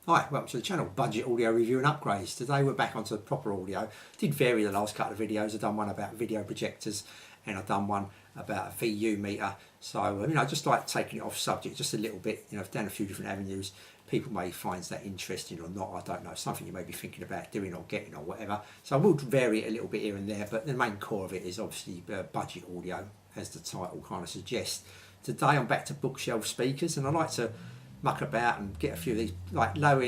Hi, welcome to the channel, Budget Audio Review and Upgrades. Today we're back onto proper audio. Did vary the last couple of videos. I've done one about video projectors and I've done one about a VU meter. So, just like taking it off subject just a little bit, down a few different avenues. People may find that interesting or not, I don't know, something you may be thinking about doing or getting or whatever. So I will vary it a little bit here and there, but the main core of it is obviously budget audio, as the title kind of suggests. Today I'm back to bookshelf speakers, and I like to muck about and get a few of these like low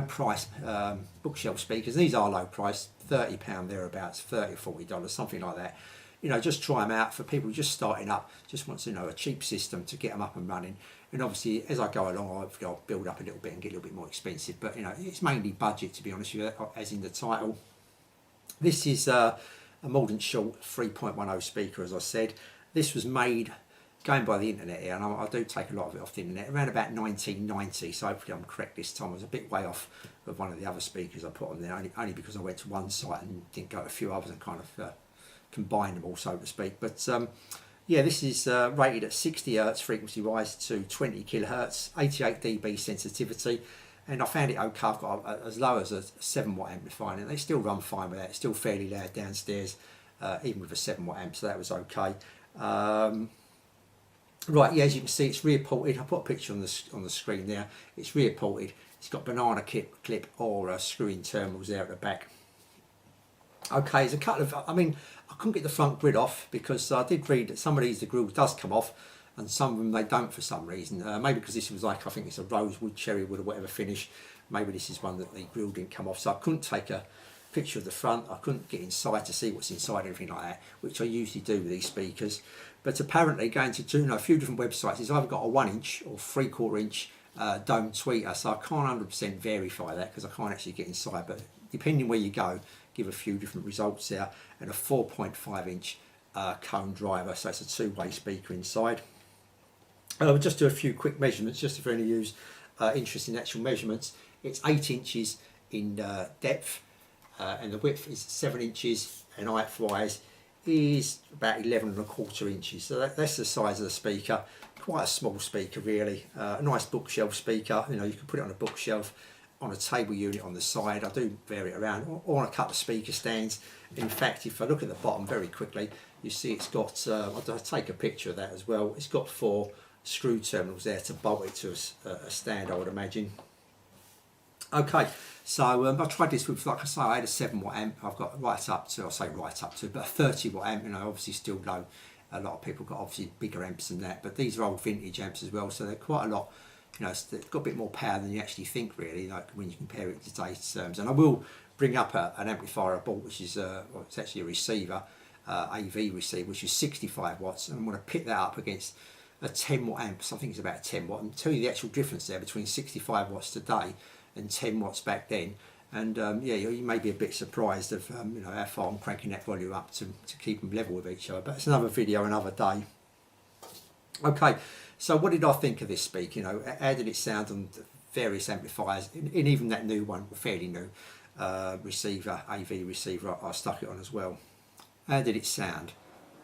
price bookshelf speakers. These are low price, £30 thereabouts, $30 $40, something like that. Just try them out for people just starting up, just want to know a cheap system to get them up and running. And obviously as I go along I'll build up a little bit and get a little bit more expensive, but it's mainly budget, to be honest with you, as in the title. This is a Mordaunt 3.10 speaker, as I said. This was made going by the internet here, and I do take a lot of it off the internet, around about 1990, so hopefully I'm correct this time. I was a bit way off of one of the other speakers I put on there, only because I went to one site and didn't go to a few others and kind of combine them all, so to speak. But yeah, this is rated at 60 Hz frequency wise to 20 kHz, 88 dB sensitivity, and I found it okay. I've got as low as a 7-watt amplifier, and they still run fine with that. It's still fairly loud downstairs, even with a 7-watt amp, so that was okay. Right, yeah, as you can see, it's rear ported. I put a picture on the screen there. It's rear ported. It's got banana clip or screw-in terminals there at the back. Okay, there's a couple of, I couldn't get the front grid off because I did read that some of these, the grill does come off, and some of them they don't for some reason. Maybe because this was like, I think it's a rosewood, cherry wood or whatever finish. Maybe this is one that the grill didn't come off, so I couldn't take a picture of the front. I couldn't get inside to see what's inside, anything like that, which I usually do with these speakers. But apparently, going to a few different websites, it's either got a 1-inch or 3/4 inch dome tweeter, so I can't 100% verify that because I can't actually get inside. But depending where you go, give a few different results there. And a 4.5 inch cone driver, so it's a two-way speaker inside. I'll just do a few quick measurements just for any of you interested in actual measurements. It's 8 inches in depth, and the width is 7 inches, and height-wise is about 11.25 inches. So that's the size of the speaker. Quite a small speaker, really. A nice bookshelf speaker. You can put it on a bookshelf, on a table unit on the side. I do vary it around, or on a couple of speaker stands. In fact, if I look at the bottom very quickly, you see it's got, I'll take a picture of that as well. It's got 4 screw terminals there to bolt it to a stand, I would imagine. Okay, so I tried this with, like I say, I had a 7-watt amp. I've got right up to, but a 30-watt amp, obviously still low. A lot of people got obviously bigger amps than that, but these are old vintage amps as well, so they're quite a lot, they've got a bit more power than you actually think, really, like when you compare it to today's terms. And I will bring up an amplifier I bought, which is, it's actually a receiver, AV receiver, which is 65 watts, and I'm going to pit that up against a 10-watt amp. So I think it's about 10 watt, and tell you the actual difference there between 65 watts today and 10 watts back then. And yeah, you may be a bit surprised of how far I'm cranking that volume up to keep them level with each other, but it's another video another day. Okay, so what did I think of this speaker? How did it sound on various amplifiers, and even that new one, fairly new receiver, AV receiver, I stuck it on as well. How did it sound?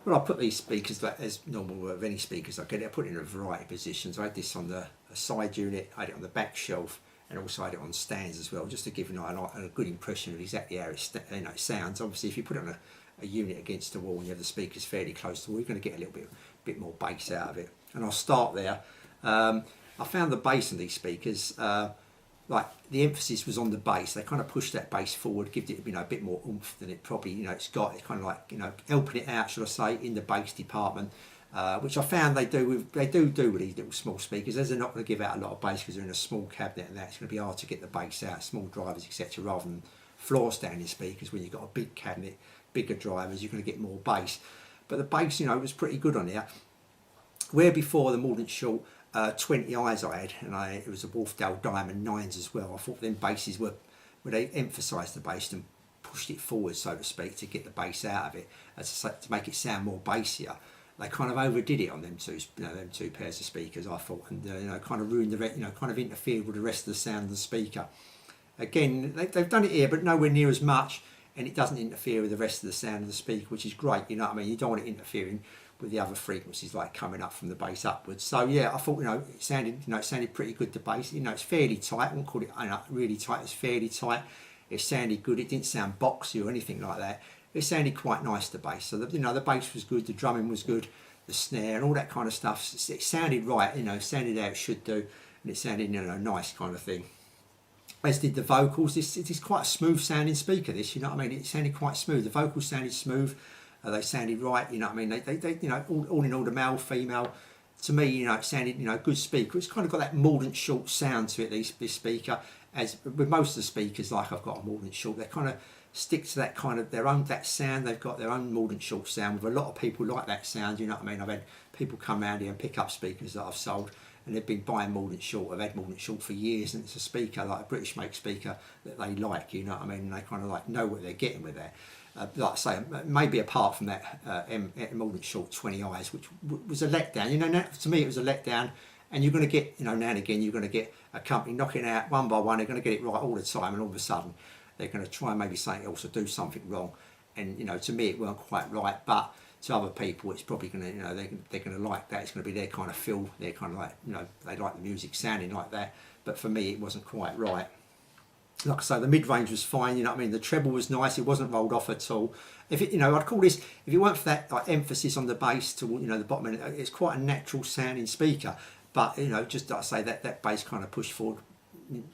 Well, I put these speakers, as normal with any speakers I get, I put it in a variety of positions. I had this on the side unit, I had it on the back shelf, and also had it on stands as well, just to give a good impression of exactly how it sounds. Obviously, if you put it on a unit against the wall and you have the speakers fairly close to the wall, you're going to get a little bit more bass out of it. And I'll start there. I found the bass in these speakers, like the emphasis was on the bass. They kind of pushed that bass forward, give it a bit more oomph than it probably it's got. It's kind of like helping it out, should I say, in the bass department. Which I found they do with these little small speakers, as they're not going to give out a lot of bass because they're in a small cabinet, and that's going to be hard to get the bass out, small drivers, etc., rather than floor standing speakers. When you've got a big cabinet, bigger drivers, you're going to get more bass. But the bass, was pretty good on here. Where before the Mordaunt 20Is I had, and it was a Wolfdale Diamond 9s as well. I thought them basses where they emphasised the bass and pushed it forward, so to speak, to get the bass out of it, to make it sound more bassier. They kind of overdid it on them two pairs of speakers, I thought, and kind of ruined kind of interfered with the rest of the sound of the speaker. Again, they've done it here, but nowhere near as much, and it doesn't interfere with the rest of the sound of the speaker, which is great. You don't want it interfering with the other frequencies like coming up from the bass upwards. So yeah, I thought, it sounded pretty good, the bass. It's fairly tight. I wouldn't call it really tight. It's fairly tight. It sounded good. It didn't sound boxy or anything like that. It sounded quite nice, the bass. So the bass was good. The drumming was good. The snare and all that kind of stuff. It sounded right. Sounded how it should do, and it sounded nice kind of thing. As did the vocals. It is quite a smooth sounding speaker. This, it sounded quite smooth. The vocals sounded smooth. They sounded right. They all in all, the male, female. To me, it sounded good speaker. It's kind of got that Mordaunt short sound to it. This speaker, as with most of the speakers, like I've got a Mordaunt short, they kind of stick to that kind of that sound. They've got their own Mordaunt short sound. With a lot of people like that sound. I've had people come around here and pick up speakers that I've sold, and they've been buying Mordaunt short. I've had Mordaunt short for years, and it's a speaker, like a British make speaker, that they like. And they kind of like know what they're getting with that. Like I say, maybe apart from that Mordaunt short 20 eyes, which was a letdown. To me it was a letdown, and you're going to get, now and again, you're going to get a company knocking out one by one. They're going to get it right all the time, and all of a sudden they're going to try and maybe something else or do something wrong. And to me it weren't quite right, but to other people it's probably going to, they're going to like that. It's going to be their kind of feel. They're kind of like, they like the music sounding like that. But for me it wasn't quite right. Like I say, the mid-range was fine, the treble was nice, it wasn't rolled off at all. If it, I'd call this, if it weren't for that emphasis on the bass to, the bottom end, it's quite a natural sounding speaker. But, just like I say, that bass kind of pushed forward,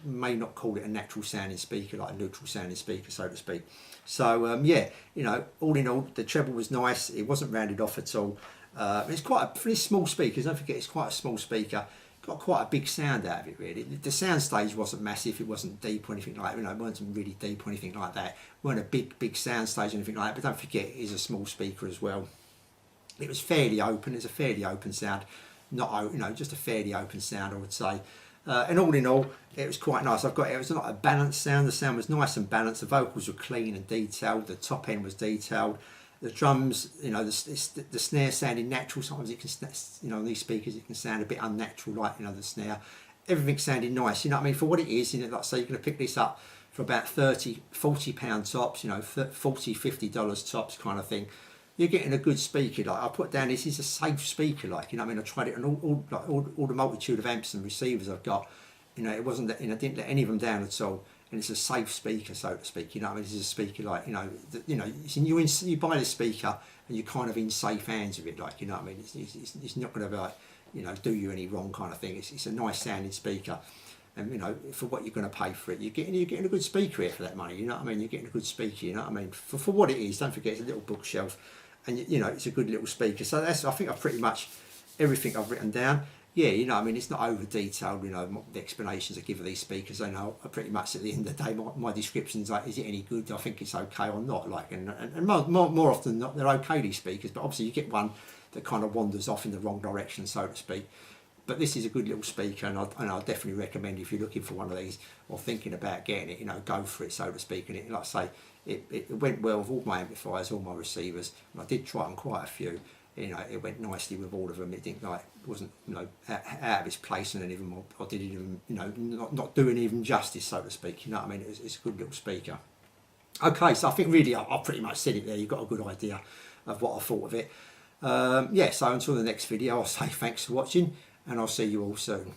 may not call it a natural sounding speaker, like a neutral sounding speaker, so to speak. So, yeah, all in all, the treble was nice, it wasn't rounded off at all. It's quite, for this small speaker, don't forget, it's quite a small speaker. Got quite a big sound out of it, really. The sound stage wasn't massive, it wasn't deep or anything like that, it wasn't really deep or anything like that. It weren't a big sound stage or anything like that, but don't forget, it is a small speaker as well. It was fairly open, it's a fairly open sound, not, just a fairly open sound, I would say. And all in all, it was quite nice. It was not a balanced sound, the sound was nice and balanced, the vocals were clean and detailed, the top end was detailed. The drums, the snare sounded natural. Sometimes it can, on these speakers, it can sound a bit unnatural, like, the snare. Everything sounded nice, for what it is, like I say, you're going to pick this up for about £30, £40 tops, $40, $50 tops kind of thing. You're getting a good speaker. Like I put down, this is a safe speaker, like, I tried it on all the multitude of amps and receivers I've got. It wasn't that, I didn't let any of them down at all. And it's a safe speaker, so to speak. This is a speaker like, you buy this speaker and you're kind of in safe hands with it, like, it's not going to be like, do you any wrong kind of thing. It's a nice sounding speaker, and for what you're going to pay for it, you're getting a good speaker here for that money. You're getting a good speaker. For what it is. Don't forget, it's a little bookshelf, and it's a good little speaker. So I think I've pretty much everything I've written down. Yeah, it's not over detailed, the explanations I give of these speakers. I know pretty much at the end of the day, my description's like, is it any good? I think it's okay or not. Like, and more often than not, they're okay, these speakers, but obviously you get one that kind of wanders off in the wrong direction, so to speak. But this is a good little speaker, and I'll definitely recommend, if you're looking for one of these or thinking about getting it, go for it, so to speak. And like I say, it went well with all my amplifiers, all my receivers, and I did try on quite a few. It went nicely with all of them. It didn't wasn't out of its place in any of them, or did it even not doing even justice, so to speak. It's a good little speaker. Okay, so I think really I pretty much said it there. You've got a good idea of what I thought of it. Yeah, so until the next video, I'll say thanks for watching, and I'll see you all soon.